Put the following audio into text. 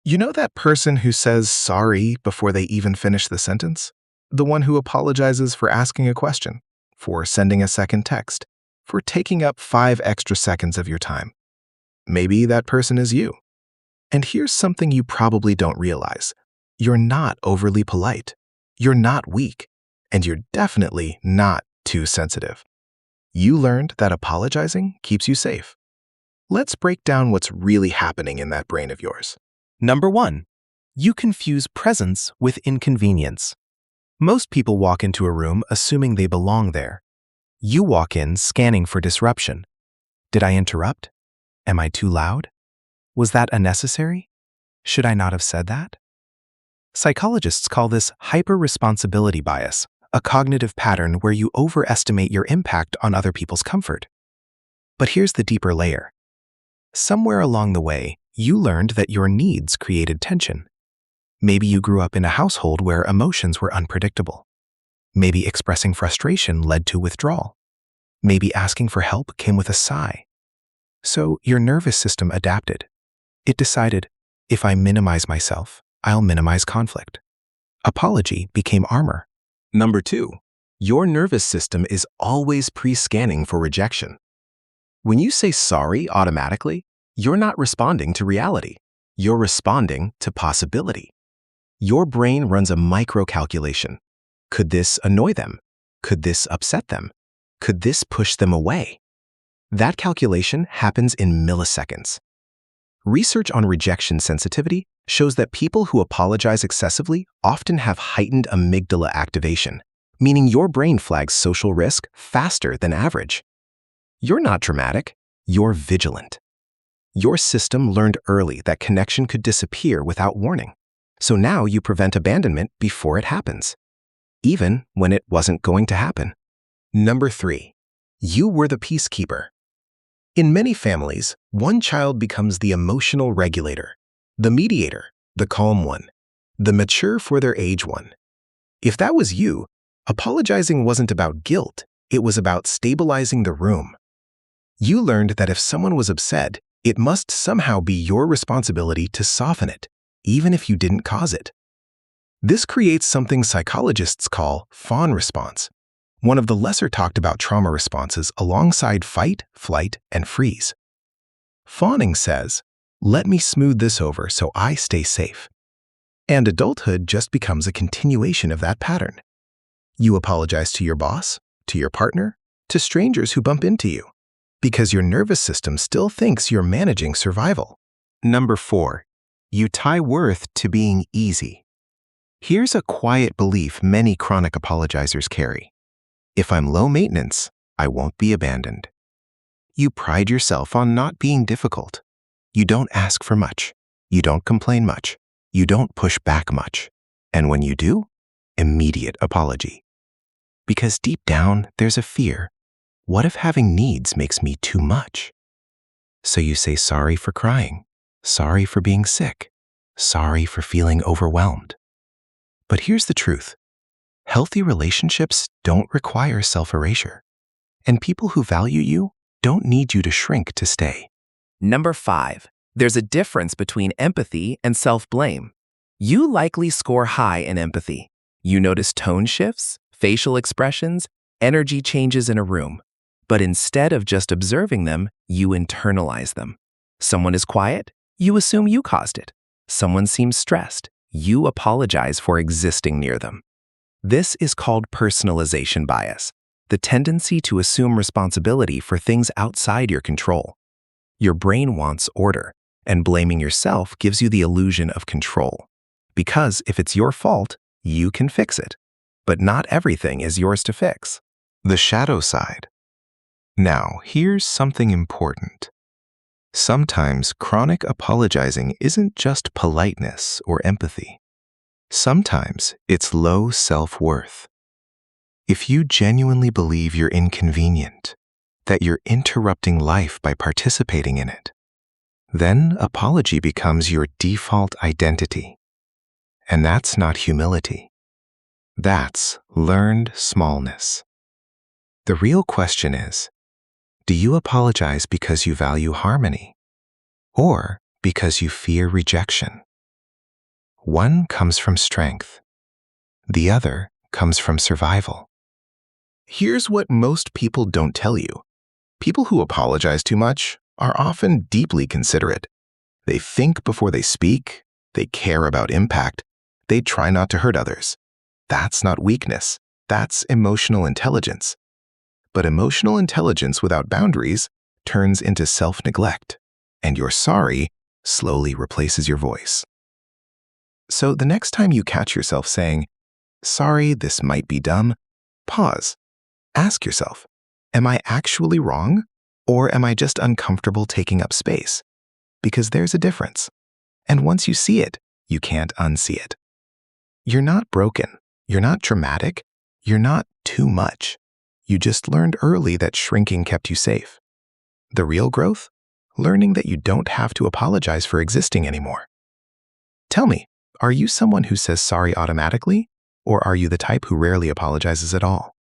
You know that person who says sorry before they even finish the sentence? The one who apologizes for asking a question, for sending a second text, for taking up 5 extra seconds of your time. Maybe that person is you. And here's something you probably don't realize. You're not overly polite. You're not weak. And you're definitely not too sensitive. You learned that apologizing keeps you safe. Let's break down what's really happening in that brain of yours. Number 1. You confuse presence with inconvenience. Most people walk into a room assuming they belong there. You walk in scanning for disruption. Did I interrupt? Am I too loud? Was that unnecessary? Should I not have said that? Psychologists call this hyper-responsibility bias, a cognitive pattern where you overestimate your impact on other people's comfort. But here's the deeper layer. Somewhere along the way, you learned that your needs created tension. Maybe you grew up in a household where emotions were unpredictable. Maybe expressing frustration led to withdrawal. Maybe asking for help came with a sigh. So your nervous system adapted. It decided, if I minimize myself, I'll minimize conflict. Apology became armor. Number 2, your nervous system is always pre-scanning for rejection. When you say sorry automatically, you're not responding to reality. You're responding to possibility. Your brain runs a micro-calculation. Could this annoy them? Could this upset them? Could this push them away? That calculation happens in milliseconds. Research on rejection sensitivity shows that people who apologize excessively often have heightened amygdala activation, meaning your brain flags social risk faster than average. You're not dramatic, you're vigilant. Your system learned early that connection could disappear without warning, so now you prevent abandonment before it happens, even when it wasn't going to happen. Number 3, you were the peacekeeper. In many families, one child becomes the emotional regulator, the mediator, the calm one, the mature for their age one. If that was you, apologizing wasn't about guilt, it was about stabilizing the room. You learned that if someone was upset, it must somehow be your responsibility to soften it, even if you didn't cause it. This creates something psychologists call fawn response, one of the lesser talked about trauma responses alongside fight, flight, and freeze. Fawning says, let me smooth this over so I stay safe. And adulthood just becomes a continuation of that pattern. You apologize to your boss, to your partner, to strangers who bump into you, because your nervous system still thinks you're managing survival. Number 4. You tie worth to being easy. Here's a quiet belief many chronic apologizers carry. If I'm low maintenance, I won't be abandoned. You pride yourself on not being difficult. You don't ask for much. You don't complain much. You don't push back much. And when you do, immediate apology. Because deep down, there's a fear. What if having needs makes me too much? So you say sorry for crying, sorry for being sick, sorry for feeling overwhelmed. But here's the truth. Healthy relationships don't require self-erasure. And people who value you don't need you to shrink to stay. Number 5. There's a difference between empathy and self-blame. You likely score high in empathy. You notice tone shifts, facial expressions, energy changes in a room. But instead of just observing them, you internalize them. Someone is quiet, you assume you caused it. Someone seems stressed, you apologize for existing near them. This is called personalization bias, the tendency to assume responsibility for things outside your control. Your brain wants order, and blaming yourself gives you the illusion of control. Because if it's your fault, you can fix it. But not everything is yours to fix. The shadow side. Now, here's something important. Sometimes chronic apologizing isn't just politeness or empathy. Sometimes it's low self-worth. If you genuinely believe you're inconvenient, that you're interrupting life by participating in it, then apology becomes your default identity. And that's not humility. That's learned smallness. The real question is, do you apologize because you value harmony, or because you fear rejection? One comes from strength. The other comes from survival. Here's what most people don't tell you. People who apologize too much are often deeply considerate. They think before they speak. They care about impact. They try not to hurt others. That's not weakness. That's emotional intelligence. But emotional intelligence without boundaries turns into self-neglect, and your sorry slowly replaces your voice. So the next time you catch yourself saying, "Sorry, this might be dumb," pause. Ask yourself, am I actually wrong, or am I just uncomfortable taking up space? Because there's a difference. And once you see it, you can't unsee it. You're not broken. You're not dramatic. You're not too much. You just learned early that shrinking kept you safe. The real growth? Learning that you don't have to apologize for existing anymore. Tell me, are you someone who says sorry automatically, or are you the type who rarely apologizes at all?